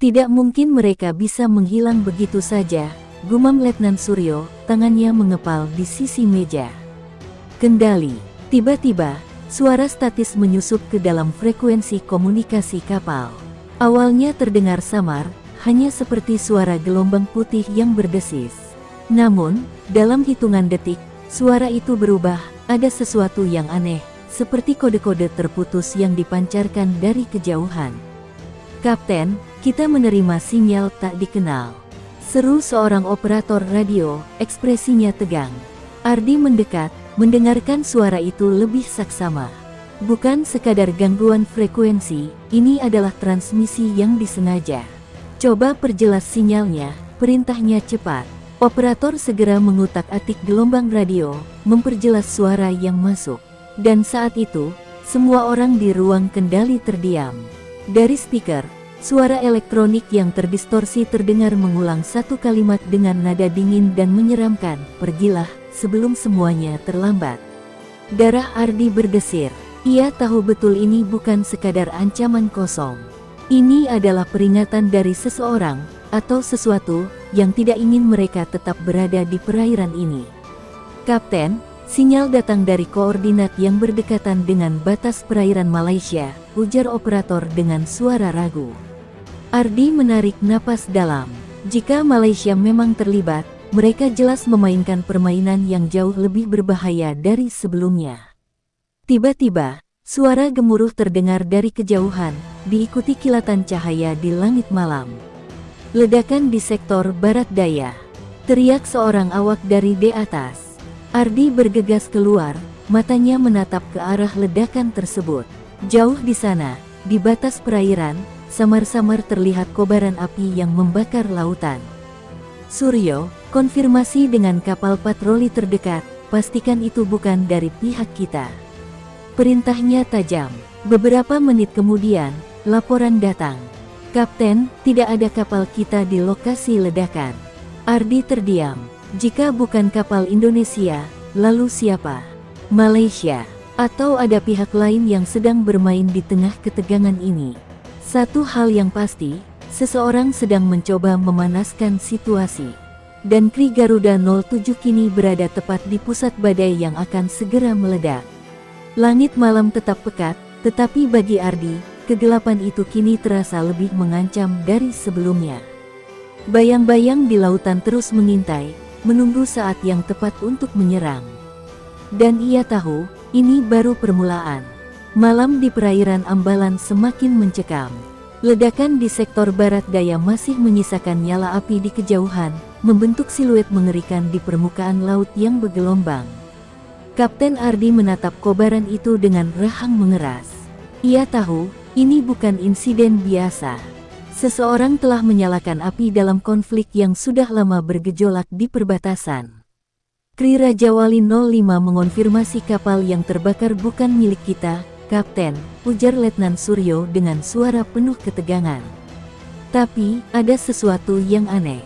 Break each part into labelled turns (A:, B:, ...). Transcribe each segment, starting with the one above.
A: Tidak mungkin mereka bisa menghilang begitu saja, gumam Letnan Suryo, tangannya mengepal di sisi meja. Kendali. Tiba-tiba, suara statis menyusup ke dalam frekuensi komunikasi kapal. Awalnya terdengar samar, hanya seperti suara gelombang putih yang berdesis. Namun, dalam hitungan detik, suara itu berubah, ada sesuatu yang aneh, seperti kode-kode terputus yang dipancarkan dari kejauhan. "Kapten, kita menerima sinyal tak dikenal," seru seorang operator radio, ekspresinya tegang. Ardi mendekat, mendengarkan suara itu lebih saksama. Bukan sekadar gangguan frekuensi, ini adalah transmisi yang disengaja. "Coba perjelas sinyalnya," perintahnya cepat. Operator segera mengutak-atik gelombang radio, memperjelas suara yang masuk. Dan saat itu, semua orang di ruang kendali terdiam. Dari speaker, suara elektronik yang terdistorsi terdengar mengulang satu kalimat dengan nada dingin dan menyeramkan, "Pergilah, sebelum semuanya terlambat." Darah Ardi berdesir. Ia tahu betul ini bukan sekadar ancaman kosong. Ini adalah peringatan dari seseorang, atau sesuatu, yang tidak ingin mereka tetap berada di perairan ini. "Kapten, sinyal datang dari koordinat yang berdekatan dengan batas perairan Malaysia," ujar operator dengan suara ragu. Ardi menarik napas dalam. Jika Malaysia memang terlibat, mereka jelas memainkan permainan yang jauh lebih berbahaya dari sebelumnya. Tiba-tiba, suara gemuruh terdengar dari kejauhan, diikuti kilatan cahaya di langit malam. "Ledakan di sektor barat daya," teriak seorang awak dari di atas. Ardi bergegas keluar, matanya menatap ke arah ledakan tersebut. Jauh di sana, di batas perairan, samar-samar terlihat kobaran api yang membakar lautan. "Suryo, konfirmasi dengan kapal patroli terdekat, pastikan itu bukan dari pihak kita," perintahnya tajam. Beberapa menit kemudian, laporan datang. "Kapten, tidak ada kapal kita di lokasi ledakan." Ardi terdiam. Jika bukan kapal Indonesia, lalu siapa? Malaysia? Atau ada pihak lain yang sedang bermain di tengah ketegangan ini? Satu hal yang pasti, seseorang sedang mencoba memanaskan situasi. Dan Kri Garuda 07 kini berada tepat di pusat badai yang akan segera meledak. Langit malam tetap pekat, tetapi bagi Ardi, kegelapan itu kini terasa lebih mengancam dari sebelumnya. Bayang-bayang di lautan terus mengintai, menunggu saat yang tepat untuk menyerang. Dan ia tahu, ini baru permulaan. Malam di perairan Ambalan semakin mencekam. Ledakan di sektor barat daya masih menyisakan nyala api di kejauhan, membentuk siluet mengerikan di permukaan laut yang bergelombang. Kapten Ardi menatap kobaran itu dengan rahang mengeras. Ia tahu, ini bukan insiden biasa. Seseorang telah menyalakan api dalam konflik yang sudah lama bergejolak di perbatasan. "Kri Raja Wali 05 mengonfirmasi kapal yang terbakar bukan milik kita, Kapten," ujar Letnan Suryo dengan suara penuh ketegangan. "Tapi, ada sesuatu yang aneh."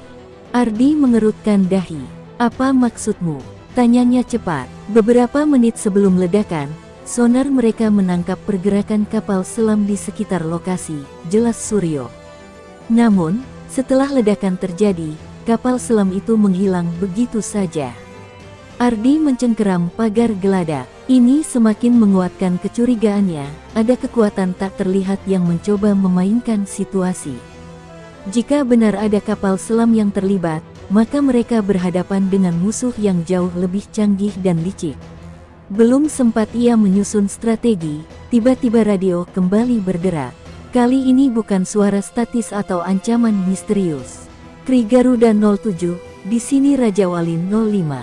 A: Ardi mengerutkan dahi. "Apa maksudmu?" tanyanya cepat. Beberapa menit sebelum ledakan, sonar mereka menangkap pergerakan kapal selam di sekitar lokasi, jelas Suryo. Namun, setelah ledakan terjadi, kapal selam itu menghilang begitu saja. Ardi mencengkeram pagar geladak. Ini semakin menguatkan kecurigaannya, ada kekuatan tak terlihat yang mencoba memainkan situasi. Jika benar ada kapal selam yang terlibat, maka mereka berhadapan dengan musuh yang jauh lebih canggih dan licik. Belum sempat ia menyusun strategi, tiba-tiba radio kembali bergerak. Kali ini bukan suara statis atau ancaman misterius. "Kri Garuda 07, di sini Raja Wali 05.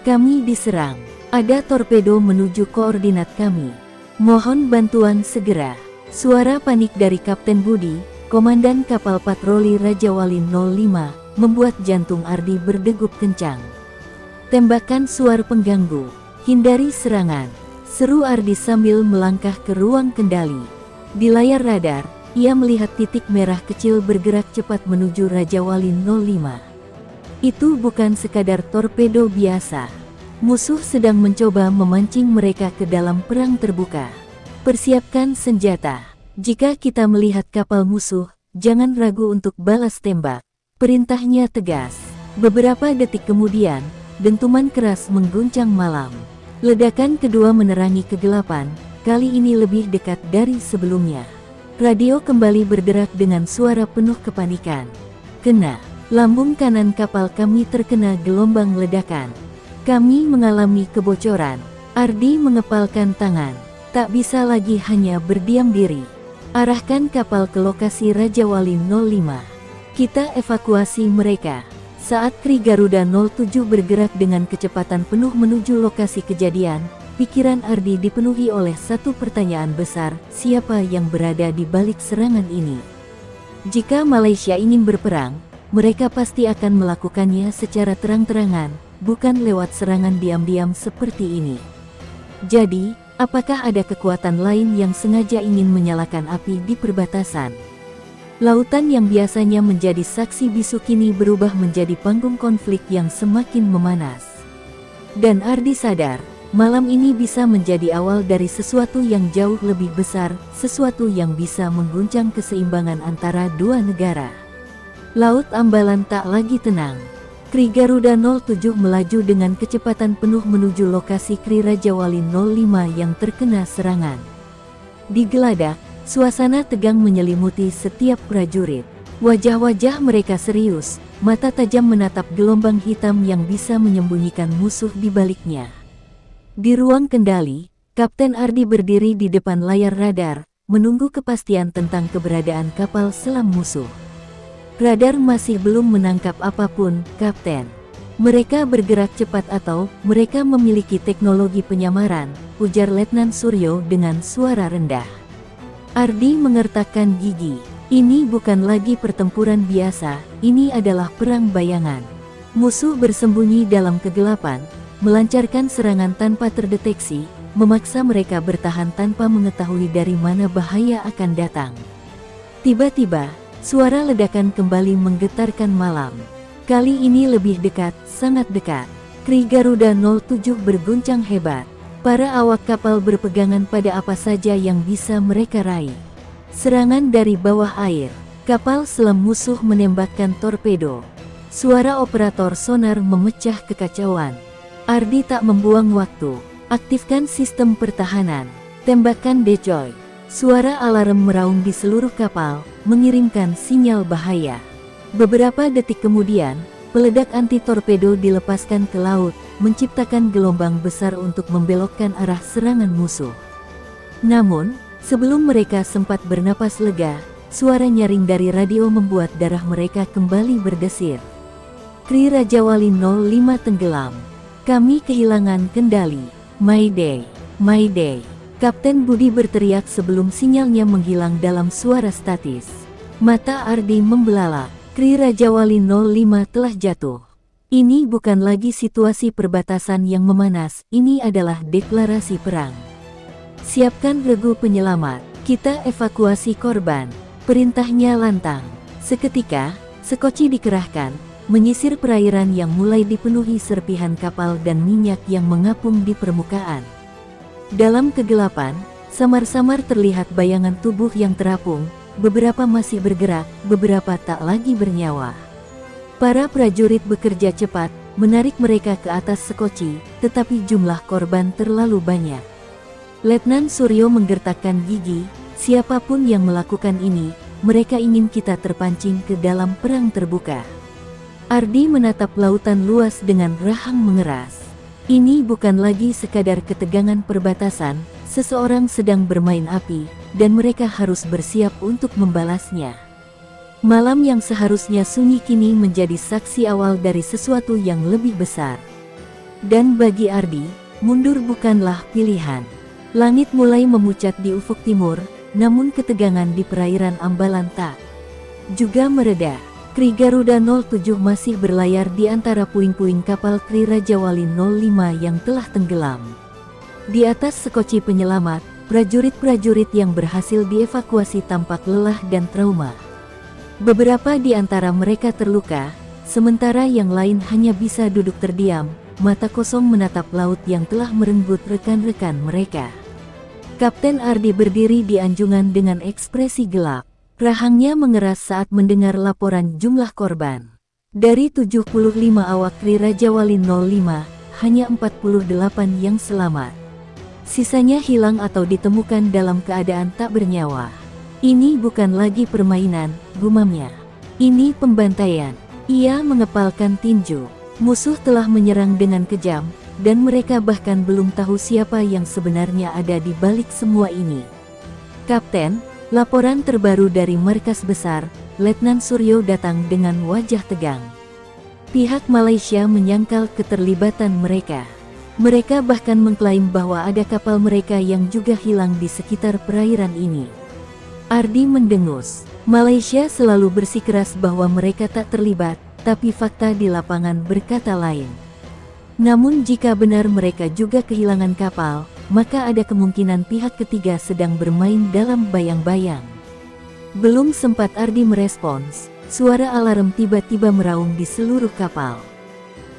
A: Kami diserang. Ada torpedo menuju koordinat kami. Mohon bantuan segera." Suara panik dari Kapten Budi, komandan kapal patroli Raja Wali 05, membuat jantung Ardi berdegup kencang. "Tembakan suar pengganggu. Hindari serangan," seru Ardi sambil melangkah ke ruang kendali. Di layar radar, ia melihat titik merah kecil bergerak cepat menuju Raja Wali 05. Itu bukan sekadar torpedo biasa. Musuh sedang mencoba memancing mereka ke dalam perang terbuka. "Persiapkan senjata. Jika kita melihat kapal musuh, jangan ragu untuk balas tembak. Perintahnya tegas. Beberapa detik kemudian, dentuman keras mengguncang malam. Ledakan kedua menerangi kegelapan, kali ini lebih dekat dari sebelumnya. Radio kembali berderak dengan suara penuh kepanikan. Kena. Lambung kanan kapal kami terkena gelombang ledakan. Kami mengalami kebocoran. Ardi mengepalkan tangan. Tak bisa lagi hanya berdiam diri. Arahkan kapal ke lokasi Raja Wali 05. Kita evakuasi mereka. Saat kri Garuda 07 bergerak dengan kecepatan penuh menuju lokasi kejadian, pikiran Ardi dipenuhi oleh satu pertanyaan besar, siapa yang berada di balik serangan ini? Jika Malaysia ingin berperang, mereka pasti akan melakukannya secara terang-terangan, bukan lewat serangan diam-diam seperti ini. Jadi, apakah ada kekuatan lain yang sengaja ingin menyalakan api di perbatasan? Lautan yang biasanya menjadi saksi bisu kini berubah menjadi panggung konflik yang semakin memanas. Dan Ardi sadar, malam ini bisa menjadi awal dari sesuatu yang jauh lebih besar, sesuatu yang bisa mengguncang keseimbangan antara dua negara. Laut Ambalan tak lagi tenang. Kri Garuda 07 melaju dengan kecepatan penuh menuju lokasi kri Raja Wali 05 yang terkena serangan. Di geladak, suasana tegang menyelimuti setiap prajurit. Wajah-wajah mereka serius, mata tajam menatap gelombang hitam yang bisa menyembunyikan musuh di baliknya. Di ruang kendali, Kapten Ardi berdiri di depan layar radar, menunggu kepastian tentang keberadaan kapal selam musuh. Radar masih belum menangkap apapun, Kapten. Mereka bergerak cepat atau mereka memiliki teknologi penyamaran, ujar Letnan Suryo dengan suara rendah. Ardi mengertakkan gigi. Ini bukan lagi pertempuran biasa, ini adalah perang bayangan. Musuh bersembunyi dalam kegelapan, melancarkan serangan tanpa terdeteksi, memaksa mereka bertahan tanpa mengetahui dari mana bahaya akan datang. Tiba-tiba, suara ledakan kembali menggetarkan malam. Kali ini lebih dekat, sangat dekat. Kri Garuda 07 berguncang hebat. Para awak kapal berpegangan pada apa saja yang bisa mereka raih. Serangan dari bawah air. Kapal selam musuh menembakkan torpedo. Suara operator sonar memecah kekacauan. Ardi tak membuang waktu. Aktifkan sistem pertahanan. Tembakan decoy. Suara alarm meraung di seluruh kapal, mengirimkan sinyal bahaya. Beberapa detik kemudian, peledak anti-torpedo dilepaskan ke laut, menciptakan gelombang besar untuk membelokkan arah serangan musuh. Namun, sebelum mereka sempat bernapas lega, suara nyaring dari radio membuat darah mereka kembali berdesir. Kri Raja Wali 05 tenggelam. Kami kehilangan kendali. Mayday, Mayday. Kapten Budi berteriak sebelum sinyalnya menghilang dalam suara statis. Mata Ardi membelalak. Kri Raja Wali 05 telah jatuh. Ini bukan lagi situasi perbatasan yang memanas, ini adalah deklarasi perang. Siapkan regu penyelamat, kita evakuasi korban. Perintahnya lantang. Seketika, sekoci dikerahkan, menyisir perairan yang mulai dipenuhi serpihan kapal dan minyak yang mengapung di permukaan. Dalam kegelapan, samar-samar terlihat bayangan tubuh yang terapung, beberapa masih bergerak, beberapa tak lagi bernyawa. Para prajurit bekerja cepat, menarik mereka ke atas sekoci, tetapi jumlah korban terlalu banyak. Letnan Suryo menggertakkan gigi, siapapun yang melakukan ini, mereka ingin kita terpancing ke dalam perang terbuka. Ardi menatap lautan luas dengan rahang mengeras. Ini bukan lagi sekadar ketegangan perbatasan, seseorang sedang bermain api, dan mereka harus bersiap untuk membalasnya. Malam yang seharusnya sunyi kini menjadi saksi awal dari sesuatu yang lebih besar. Dan bagi Ardi, mundur bukanlah pilihan. Langit mulai memucat di ufuk timur, namun ketegangan di perairan Ambalan tak juga mereda. Kri Garuda 07 masih berlayar di antara puing-puing kapal Kri Raja Wali 05 yang telah tenggelam. Di atas sekoci penyelamat, prajurit-prajurit yang berhasil dievakuasi tampak lelah dan trauma. Beberapa di antara mereka terluka, sementara yang lain hanya bisa duduk terdiam, mata kosong menatap laut yang telah merenggut rekan-rekan mereka. Kapten Ardi berdiri di anjungan dengan ekspresi gelap. Rahangnya mengeras saat mendengar laporan jumlah korban. Dari 75 awak kri Raja Wali 05, hanya 48 yang selamat. Sisanya hilang atau ditemukan dalam keadaan tak bernyawa. Ini bukan lagi permainan, gumamnya. Ini pembantaian. Ia mengepalkan tinju. Musuh telah menyerang dengan kejam, dan mereka bahkan belum tahu siapa yang sebenarnya ada di balik semua ini. Kapten, laporan terbaru dari markas besar, Letnan Suryo datang dengan wajah tegang. Pihak Malaysia menyangkal keterlibatan mereka. Mereka bahkan mengklaim bahwa ada kapal mereka yang juga hilang di sekitar perairan ini. Ardi mendengus. Malaysia selalu bersikeras bahwa mereka tak terlibat, tapi fakta di lapangan berkata lain. Namun jika benar mereka juga kehilangan kapal, maka ada kemungkinan pihak ketiga sedang bermain dalam bayang-bayang. Belum sempat Ardi merespons, suara alarm tiba-tiba meraung di seluruh kapal.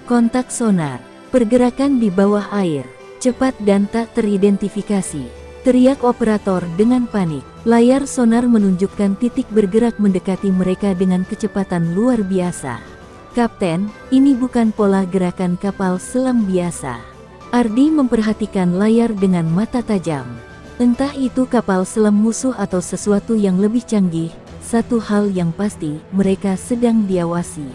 A: Kontak sonar. Pergerakan di bawah air, cepat dan tak teridentifikasi. Teriak operator dengan panik. Layar sonar menunjukkan titik bergerak mendekati mereka dengan kecepatan luar biasa. Kapten, ini bukan pola gerakan kapal selam biasa. Ardi memperhatikan layar dengan mata tajam. Entah itu kapal selam musuh atau sesuatu yang lebih canggih, satu hal yang pasti, mereka sedang diawasi.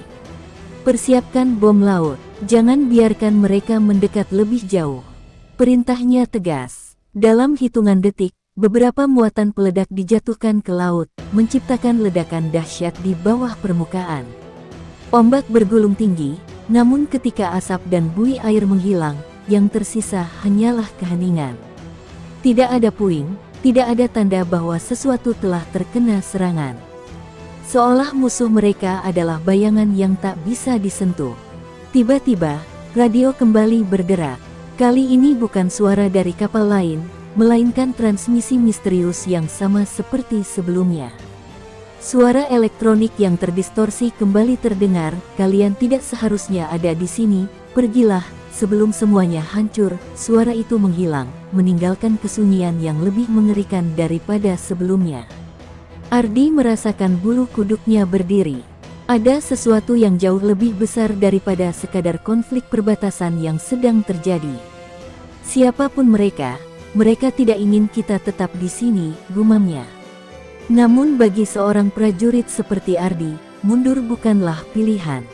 A: Persiapkan bom laut. Jangan biarkan mereka mendekat lebih jauh. Perintahnya tegas. Dalam hitungan detik, beberapa muatan peledak dijatuhkan ke laut, menciptakan ledakan dahsyat di bawah permukaan. Ombak bergulung tinggi, namun ketika asap dan buih air menghilang, yang tersisa hanyalah keheningan. Tidak ada puing, tidak ada tanda bahwa sesuatu telah terkena serangan. Seolah musuh mereka adalah bayangan yang tak bisa disentuh. Tiba-tiba, radio kembali bergerak. Kali ini bukan suara dari kapal lain, melainkan transmisi misterius yang sama seperti sebelumnya. Suara elektronik yang terdistorsi kembali terdengar, "Kalian tidak seharusnya ada di sini, pergilah, sebelum semuanya hancur." Suara itu menghilang, meninggalkan kesunyian yang lebih mengerikan daripada sebelumnya. Ardi merasakan bulu kuduknya berdiri. Ada sesuatu yang jauh lebih besar daripada sekadar konflik perbatasan yang sedang terjadi. Siapapun mereka, mereka tidak ingin kita tetap di sini, gumamnya. Namun bagi seorang prajurit seperti Ardi, mundur bukanlah pilihan.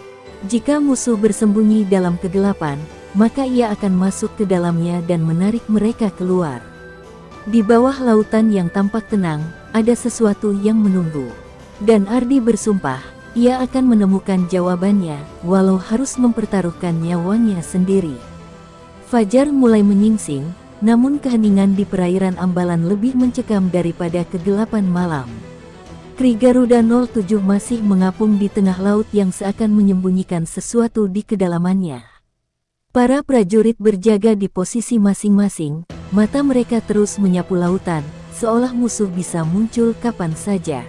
A: Jika musuh bersembunyi dalam kegelapan, maka ia akan masuk ke dalamnya dan menarik mereka keluar. Di bawah lautan yang tampak tenang, ada sesuatu yang menunggu. Dan Ardi bersumpah, ia akan menemukan jawabannya, walau harus mempertaruhkan nyawanya sendiri. Fajar mulai menyingsing, namun keheningan di perairan Ambalan lebih mencekam daripada kegelapan malam. Kri Garuda 07 masih mengapung di tengah laut yang seakan menyembunyikan sesuatu di kedalamannya. Para prajurit berjaga di posisi masing-masing, mata mereka terus menyapu lautan, seolah musuh bisa muncul kapan saja.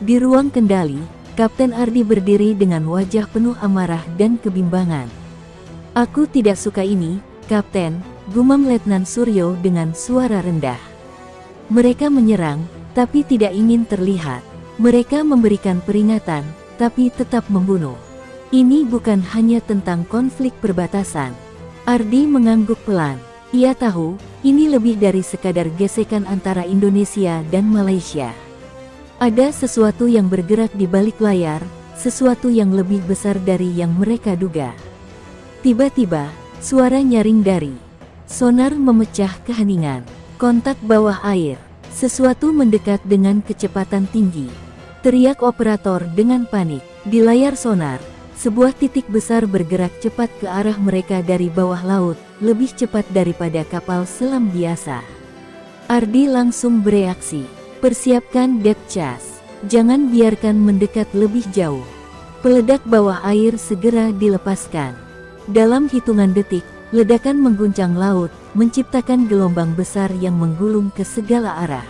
A: Di ruang kendali, Kapten Ardi berdiri dengan wajah penuh amarah dan kebimbangan. "Aku tidak suka ini, Kapten," gumam Letnan Suryo dengan suara rendah. Mereka menyerang, tapi tidak ingin terlihat. Mereka memberikan peringatan, tapi tetap membunuh. Ini bukan hanya tentang konflik perbatasan. Ardi mengangguk pelan. Ia tahu, ini lebih dari sekadar gesekan antara Indonesia dan Malaysia. Ada sesuatu yang bergerak di balik layar, sesuatu yang lebih besar dari yang mereka duga. Tiba-tiba, suara nyaring dari sonar memecah keheningan. Kontak bawah air. Sesuatu mendekat dengan kecepatan tinggi. Teriak operator dengan panik. Di layar sonar, sebuah titik besar bergerak cepat ke arah mereka dari bawah laut, lebih cepat daripada kapal selam biasa. Ardi langsung bereaksi. Persiapkan depth charge. Jangan biarkan mendekat lebih jauh. Peledak bawah air segera dilepaskan. Dalam hitungan detik, ledakan mengguncang laut, menciptakan gelombang besar yang menggulung ke segala arah.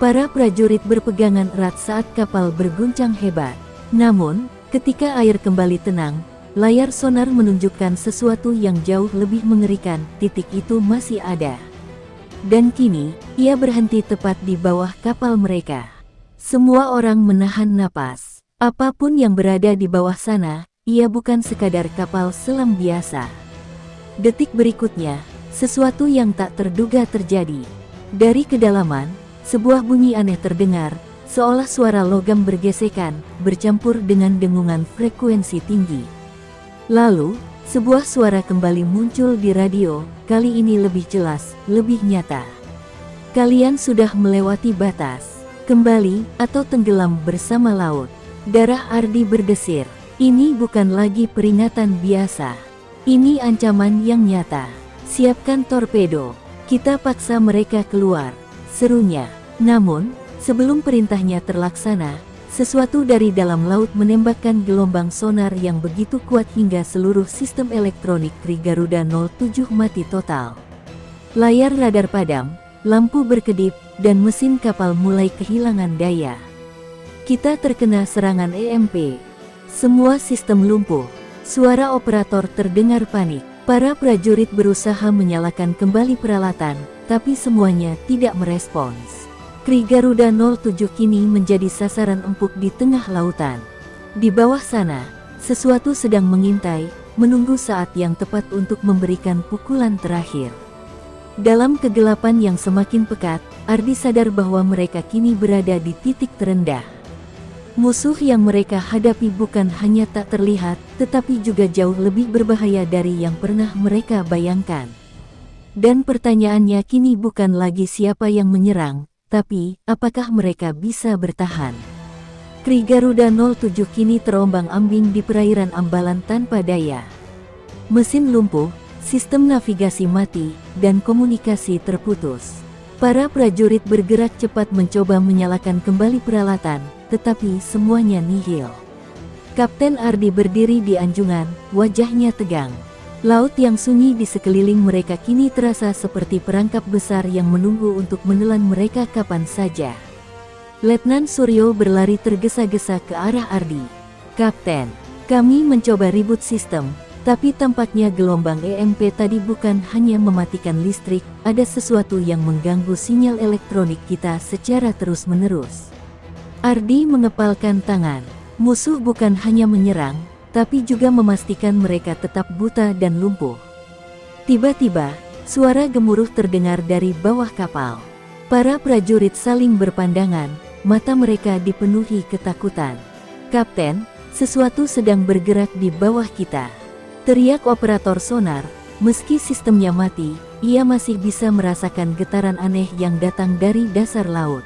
A: Para prajurit berpegangan erat saat kapal berguncang hebat. Namun, ketika air kembali tenang, layar sonar menunjukkan sesuatu yang jauh lebih mengerikan. Titik itu masih ada. Dan kini, ia berhenti tepat di bawah kapal mereka. Semua orang menahan napas. Apapun yang berada di bawah sana, ia bukan sekadar kapal selam biasa. Detik berikutnya, sesuatu yang tak terduga terjadi. Dari kedalaman, sebuah bunyi aneh terdengar, seolah suara logam bergesekan, bercampur dengan dengungan frekuensi tinggi. Lalu, sebuah suara kembali muncul di radio, kali ini lebih jelas, lebih nyata. Kalian sudah melewati batas. Kembali, atau tenggelam bersama laut. Darah Ardi berdesir. Ini bukan lagi peringatan biasa. Ini ancaman yang nyata. Siapkan torpedo. Kita paksa mereka keluar, serunya. Namun, sebelum perintahnya terlaksana, sesuatu dari dalam laut menembakkan gelombang sonar yang begitu kuat hingga seluruh sistem elektronik Kri Garuda 07 mati total. Layar radar padam, lampu berkedip, dan mesin kapal mulai kehilangan daya. Kita terkena serangan EMP. Semua sistem lumpuh. Suara operator terdengar panik. Para prajurit berusaha menyalakan kembali peralatan, tapi semuanya tidak merespons. Kri Garuda 07 kini menjadi sasaran empuk di tengah lautan. Di bawah sana, sesuatu sedang mengintai, menunggu saat yang tepat untuk memberikan pukulan terakhir. Dalam kegelapan yang semakin pekat, Ardi sadar bahwa mereka kini berada di titik terendah. Musuh yang mereka hadapi bukan hanya tak terlihat, tetapi juga jauh lebih berbahaya dari yang pernah mereka bayangkan. Dan pertanyaannya kini bukan lagi siapa yang menyerang, tapi apakah mereka bisa bertahan. Kri Garuda 07 kini terombang-ambing di perairan Ambalan tanpa daya. Mesin lumpuh, sistem navigasi mati, dan komunikasi terputus. Para prajurit bergerak cepat mencoba menyalakan kembali peralatan, tetapi semuanya nihil. Kapten Ardi berdiri di anjungan, wajahnya tegang. Laut yang sunyi di sekeliling mereka kini terasa seperti perangkap besar yang menunggu untuk menelan mereka kapan saja. Letnan Suryo berlari tergesa-gesa ke arah Ardi. "Kapten, kami mencoba reboot sistem, tapi tampaknya gelombang EMP tadi bukan hanya mematikan listrik, ada sesuatu yang mengganggu sinyal elektronik kita secara terus-menerus." Ardi mengepalkan tangan. Musuh bukan hanya menyerang, tapi juga memastikan mereka tetap buta dan lumpuh. Tiba-tiba, suara gemuruh terdengar dari bawah kapal. Para prajurit saling berpandangan, mata mereka dipenuhi ketakutan. "Kapten, sesuatu sedang bergerak di bawah kita," teriak operator sonar. Meski sistemnya mati, ia masih bisa merasakan getaran aneh yang datang dari dasar laut.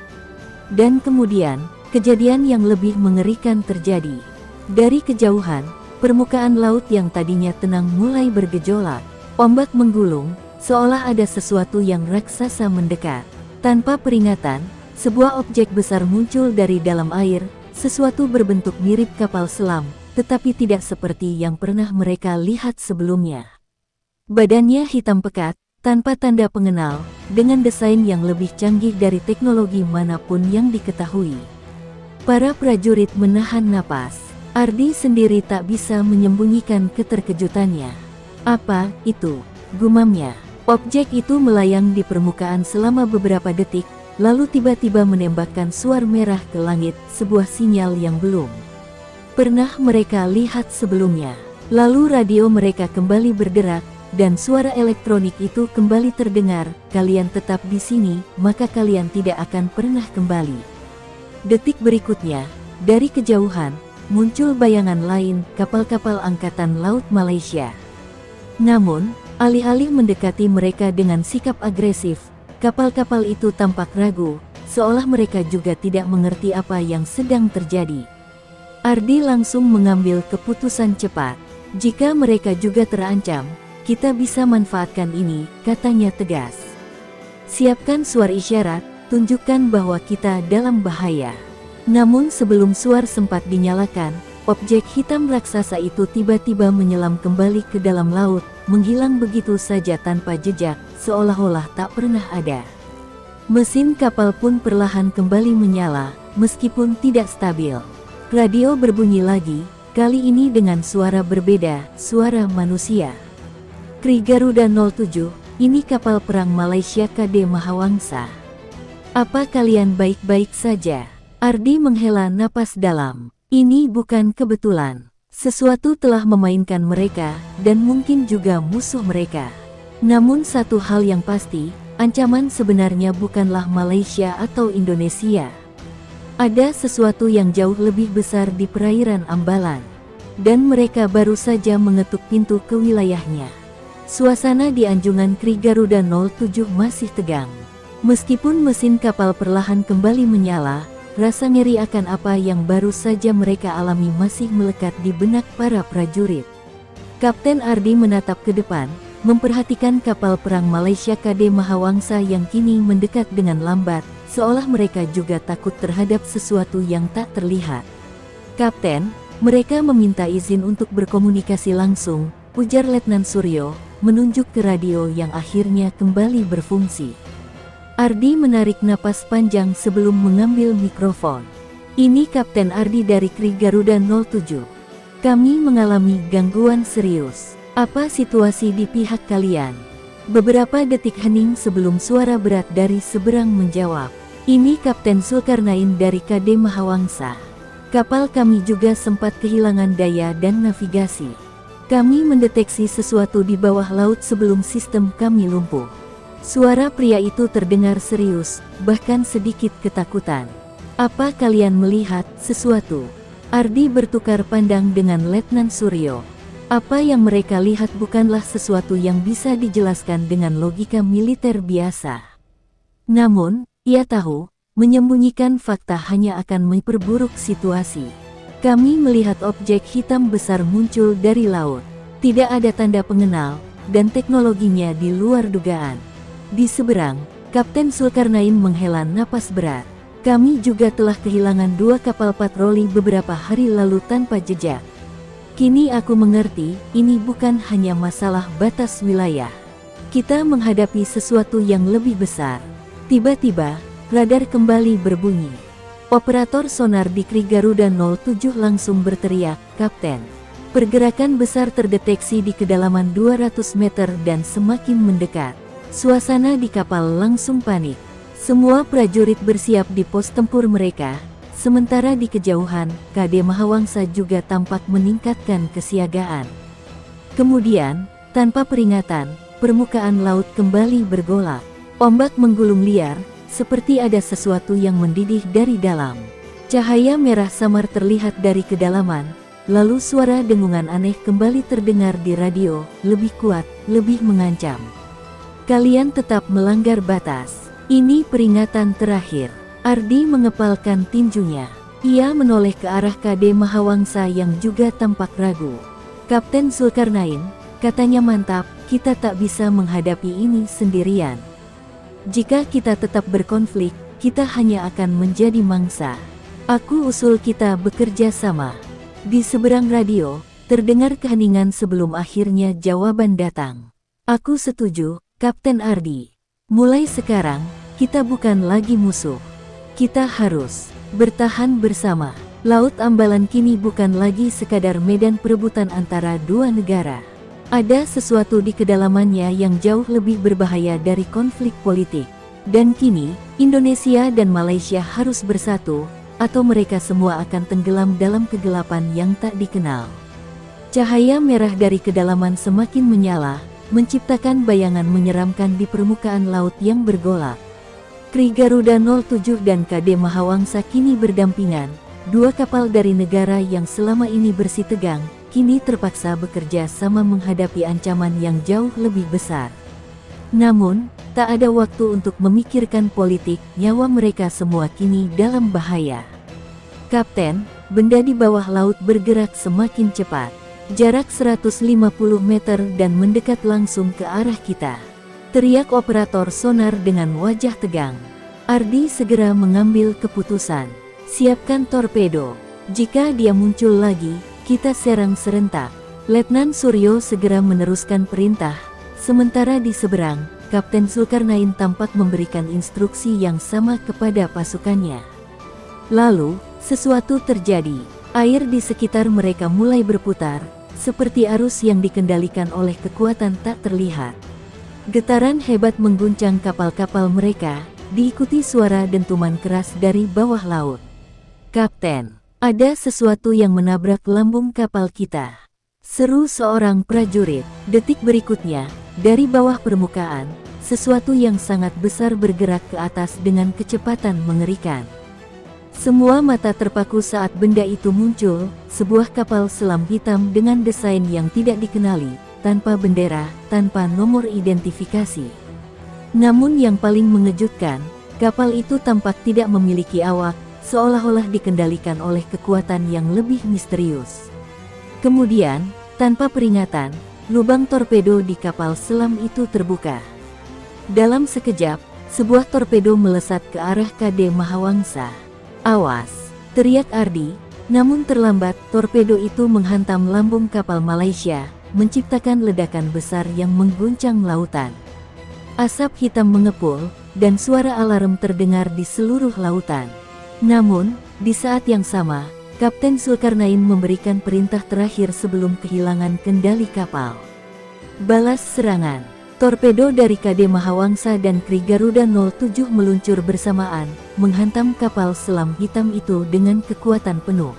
A: Dan kemudian, kejadian yang lebih mengerikan terjadi. Dari kejauhan, permukaan laut yang tadinya tenang mulai bergejolak. Ombak menggulung, seolah ada sesuatu yang raksasa mendekat. Tanpa peringatan, sebuah objek besar muncul dari dalam air, sesuatu berbentuk mirip kapal selam, tetapi tidak seperti yang pernah mereka lihat sebelumnya. Badannya hitam pekat, tanpa tanda pengenal, dengan desain yang lebih canggih dari teknologi manapun yang diketahui. Para prajurit menahan napas. Ardi sendiri tak bisa menyembunyikan keterkejutannya. "Apa itu?" gumamnya. Objek itu melayang di permukaan selama beberapa detik, lalu tiba-tiba menembakkan suar merah ke langit, sebuah sinyal yang belum pernah mereka lihat sebelumnya. Lalu radio mereka kembali berderak, dan suara elektronik itu kembali terdengar, "Kalian tetap di sini, maka kalian tidak akan pernah kembali." Detik berikutnya, dari kejauhan, muncul bayangan lain, kapal-kapal Angkatan Laut Malaysia. Namun, alih-alih mendekati mereka dengan sikap agresif, kapal-kapal itu tampak ragu, seolah mereka juga tidak mengerti apa yang sedang terjadi. Ardi langsung mengambil keputusan cepat. "Jika mereka juga terancam, kita bisa manfaatkan ini," katanya tegas. "Siapkan suar isyarat, tunjukkan bahwa kita dalam bahaya." Namun sebelum suar sempat dinyalakan, objek hitam raksasa itu tiba-tiba menyelam kembali ke dalam laut, menghilang begitu saja tanpa jejak, seolah-olah tak pernah ada. Mesin kapal pun perlahan kembali menyala, meskipun tidak stabil. Radio berbunyi lagi, kali ini dengan suara berbeda, suara manusia. "Kri Garuda 07, ini kapal perang Malaysia KD Mahawangsa. Apa kalian baik-baik saja?" Ardi menghela napas dalam. Ini bukan kebetulan. Sesuatu telah memainkan mereka, dan mungkin juga musuh mereka. Namun satu hal yang pasti, ancaman sebenarnya bukanlah Malaysia atau Indonesia. Ada sesuatu yang jauh lebih besar di perairan Ambalan. Dan mereka baru saja mengetuk pintu ke wilayahnya. Suasana di anjungan Kri Garuda 07 masih tegang. Meskipun mesin kapal perlahan kembali menyala, rasa ngeri akan apa yang baru saja mereka alami masih melekat di benak para prajurit. Kapten Ardi menatap ke depan, memperhatikan kapal perang Malaysia KD Mahawangsa yang kini mendekat dengan lambat, seolah mereka juga takut terhadap sesuatu yang tak terlihat. "Kapten, mereka meminta izin untuk berkomunikasi langsung," ujar Letnan Suryo, menunjuk ke radio yang akhirnya kembali berfungsi. Ardi menarik napas panjang sebelum mengambil mikrofon. "Ini Kapten Ardi dari Kri Garuda 07. Kami mengalami gangguan serius. Apa situasi di pihak kalian?" Beberapa detik hening sebelum suara berat dari seberang menjawab. "Ini Kapten Zulkarnain dari KD Mahawangsa. Kapal kami juga sempat kehilangan daya dan navigasi. Kami mendeteksi sesuatu di bawah laut sebelum sistem kami lumpuh." Suara pria itu terdengar serius, bahkan sedikit ketakutan. "Apa kalian melihat sesuatu?" Ardi bertukar pandang dengan Letnan Suryo. Apa yang mereka lihat bukanlah sesuatu yang bisa dijelaskan dengan logika militer biasa. Namun, ia tahu, menyembunyikan fakta hanya akan memperburuk situasi. "Kami melihat objek hitam besar muncul dari laut. Tidak ada tanda pengenal, dan teknologinya di luar dugaan." Di seberang, Kapten Zulkarnain menghela napas berat. "Kami juga telah kehilangan 2 kapal patroli beberapa hari lalu tanpa jejak. Kini aku mengerti, ini bukan hanya masalah batas wilayah. Kita menghadapi sesuatu yang lebih besar." Tiba-tiba, radar kembali berbunyi. Operator sonar di Kri Garuda 07 langsung berteriak, "Kapten, pergerakan besar terdeteksi di kedalaman 200 meter dan semakin mendekat." Suasana di kapal langsung panik. Semua prajurit bersiap di pos tempur mereka, sementara di kejauhan, KD Mahawangsa juga tampak meningkatkan kesiagaan. Kemudian, tanpa peringatan, permukaan laut kembali bergolak. Ombak menggulung liar, seperti ada sesuatu yang mendidih dari dalam. Cahaya merah samar terlihat dari kedalaman, lalu suara dengungan aneh kembali terdengar di radio, lebih kuat, lebih mengancam. "Kalian tetap melanggar batas. Ini peringatan terakhir." Ardi mengepalkan tinjunya. Ia menoleh ke arah KD Mahawangsa yang juga tampak ragu. "Kapten Zulkarnain," katanya mantap, "kita tak bisa menghadapi ini sendirian. Jika kita tetap berkonflik, kita hanya akan menjadi mangsa. Aku usul kita bekerja sama." Di seberang radio, terdengar keheningan sebelum akhirnya jawaban datang. "Aku setuju, Kapten Ardi. Mulai sekarang, kita bukan lagi musuh. Kita harus bertahan bersama." Laut Ambalan kini bukan lagi sekadar medan perebutan antara dua negara. Ada sesuatu di kedalamannya yang jauh lebih berbahaya dari konflik politik. Dan kini, Indonesia dan Malaysia harus bersatu, atau mereka semua akan tenggelam dalam kegelapan yang tak dikenal. Cahaya merah dari kedalaman semakin menyala, menciptakan bayangan menyeramkan di permukaan laut yang bergolak. Kri Garuda 07 dan KD Mahawangsa kini berdampingan. 2 kapal dari negara yang selama ini bersitegang, kini terpaksa bekerja sama menghadapi ancaman yang jauh lebih besar. Namun, tak ada waktu untuk memikirkan politik, nyawa mereka semua kini dalam bahaya. "Kapten, benda di bawah laut bergerak semakin cepat. Jarak 150 meter dan mendekat langsung ke arah kita," teriak operator sonar dengan wajah tegang. Ardi segera mengambil keputusan. "Siapkan torpedo. Jika dia muncul lagi, kita serang serentak." Letnan Suryo segera meneruskan perintah, sementara di seberang, Kapten Zulkarnain tampak memberikan instruksi yang sama kepada pasukannya. Lalu, sesuatu terjadi. Air di sekitar mereka mulai berputar, seperti arus yang dikendalikan oleh kekuatan tak terlihat. Getaran hebat mengguncang kapal-kapal mereka, diikuti suara dentuman keras dari bawah laut. "Kapten, ada sesuatu yang menabrak lambung kapal kita," seru seorang prajurit. Detik berikutnya, dari bawah permukaan, sesuatu yang sangat besar bergerak ke atas dengan kecepatan mengerikan. Semua mata terpaku saat benda itu muncul, sebuah kapal selam hitam dengan desain yang tidak dikenali, tanpa bendera, tanpa nomor identifikasi. Namun yang paling mengejutkan, kapal itu tampak tidak memiliki awak, seolah-olah dikendalikan oleh kekuatan yang lebih misterius. Kemudian, tanpa peringatan, lubang torpedo di kapal selam itu terbuka. Dalam sekejap, sebuah torpedo melesat ke arah KD Mahawangsa. "Awas!" teriak Ardi, namun terlambat. Torpedo itu menghantam lambung kapal Malaysia, menciptakan ledakan besar yang mengguncang lautan. Asap hitam mengepul, dan suara alarm terdengar di seluruh lautan. Namun, di saat yang sama, Kapten Zulkarnain memberikan perintah terakhir sebelum kehilangan kendali kapal. Balas serangan. Torpedo dari KD Mahawangsa dan Kri Garuda 07 meluncur bersamaan, menghantam kapal selam hitam itu dengan kekuatan penuh.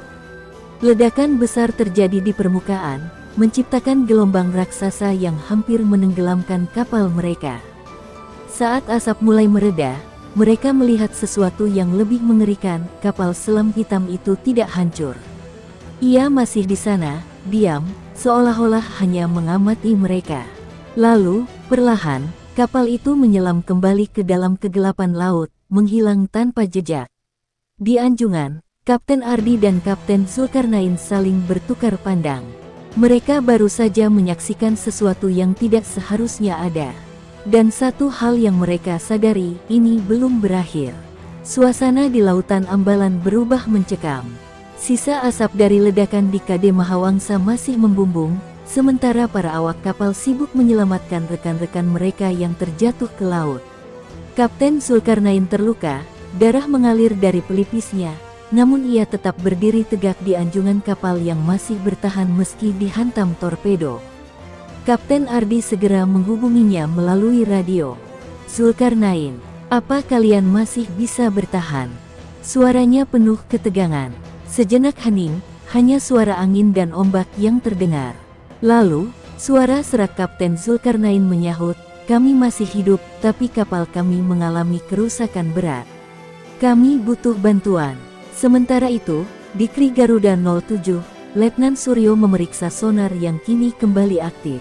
A: Ledakan besar terjadi di permukaan, menciptakan gelombang raksasa yang hampir menenggelamkan kapal mereka. Saat asap mulai mereda, mereka melihat sesuatu yang lebih mengerikan. Kapal selam hitam itu tidak hancur. Ia masih di sana, diam, seolah-olah hanya mengamati mereka. Lalu, perlahan, kapal itu menyelam kembali ke dalam kegelapan laut, menghilang tanpa jejak. Di anjungan, Kapten Ardi dan Kapten Zulkarnain saling bertukar pandang. Mereka baru saja menyaksikan sesuatu yang tidak seharusnya ada. Dan satu hal yang mereka sadari, ini belum berakhir. Suasana di lautan Ambalan berubah mencekam. Sisa asap dari ledakan di KD Mahawangsa masih membumbung, sementara para awak kapal sibuk menyelamatkan rekan-rekan mereka yang terjatuh ke laut. Kapten Zulkarnain terluka, darah mengalir dari pelipisnya, namun ia tetap berdiri tegak di anjungan kapal yang masih bertahan meski dihantam torpedo. Kapten Ardi segera menghubunginya melalui radio. "Zulkarnain, apa kalian masih bisa bertahan?" Suaranya penuh ketegangan. Sejenak hening, hanya suara angin dan ombak yang terdengar. Lalu, suara serak Kapten Zulkarnain menyahut, "Kami masih hidup, tapi kapal kami mengalami kerusakan berat. Kami butuh bantuan." Sementara itu, di Kri Garuda 07, Letnan Suryo memeriksa sonar yang kini kembali aktif.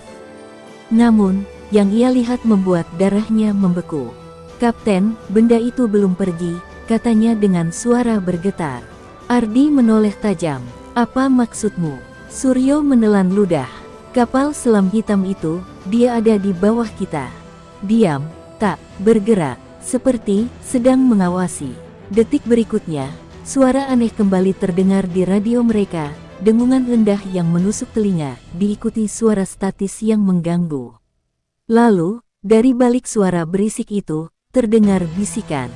A: Namun, yang ia lihat membuat darahnya membeku. "Kapten, benda itu belum pergi," katanya dengan suara bergetar. Ardi menoleh tajam. "Apa maksudmu?" Suryo menelan ludah. "Kapal selam hitam itu, dia ada di bawah kita. Diam, tak bergerak, seperti sedang mengawasi." Detik berikutnya, suara aneh kembali terdengar di radio mereka. Dengungan rendah yang menusuk telinga, diikuti suara statis yang mengganggu. Lalu, dari balik suara berisik itu, terdengar bisikan,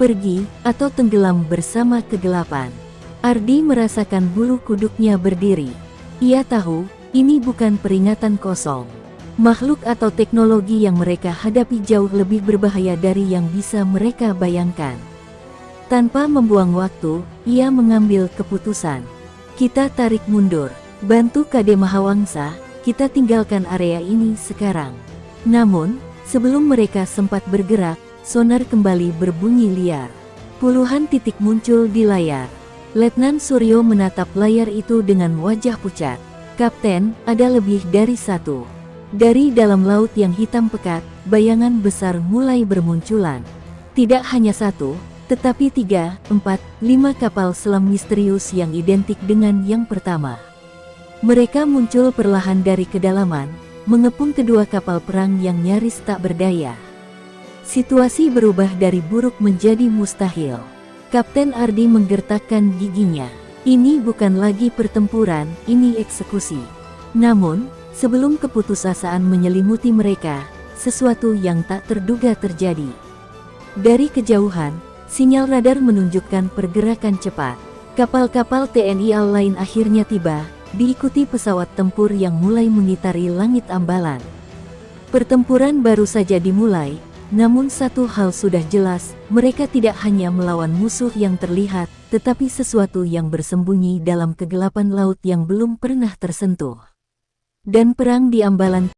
A: "Pergi, atau tenggelam bersama kegelapan." Ardi merasakan bulu kuduknya berdiri. Ia tahu, ini bukan peringatan kosong. Makhluk atau teknologi yang mereka hadapi jauh lebih berbahaya dari yang bisa mereka bayangkan. Tanpa membuang waktu, ia mengambil keputusan. "Kita tarik mundur. Bantu KD Mahawangsa, kita tinggalkan area ini sekarang." Namun, sebelum mereka sempat bergerak, sonar kembali berbunyi liar. Puluhan titik muncul di layar. Letnan Suryo menatap layar itu dengan wajah pucat. "Kapten, ada lebih dari satu." Dari dalam laut yang hitam pekat, bayangan besar mulai bermunculan. Tidak hanya satu, tetapi 3, 4, 5 kapal selam misterius yang identik dengan yang pertama. Mereka muncul perlahan dari kedalaman, mengepung kedua kapal perang yang nyaris tak berdaya. Situasi berubah dari buruk menjadi mustahil. Kapten Ardi menggertakkan giginya. Ini bukan lagi pertempuran, ini eksekusi. Namun, sebelum keputusasaan menyelimuti mereka, sesuatu yang tak terduga terjadi. Dari kejauhan, sinyal radar menunjukkan pergerakan cepat. Kapal-kapal TNI AL lain akhirnya tiba, diikuti pesawat tempur yang mulai mengitari langit Ambalan. Pertempuran baru saja dimulai, Namun satu hal sudah jelas, mereka tidak hanya melawan musuh yang terlihat, tetapi sesuatu yang bersembunyi dalam kegelapan laut yang belum pernah tersentuh. Dan perang di Ambalan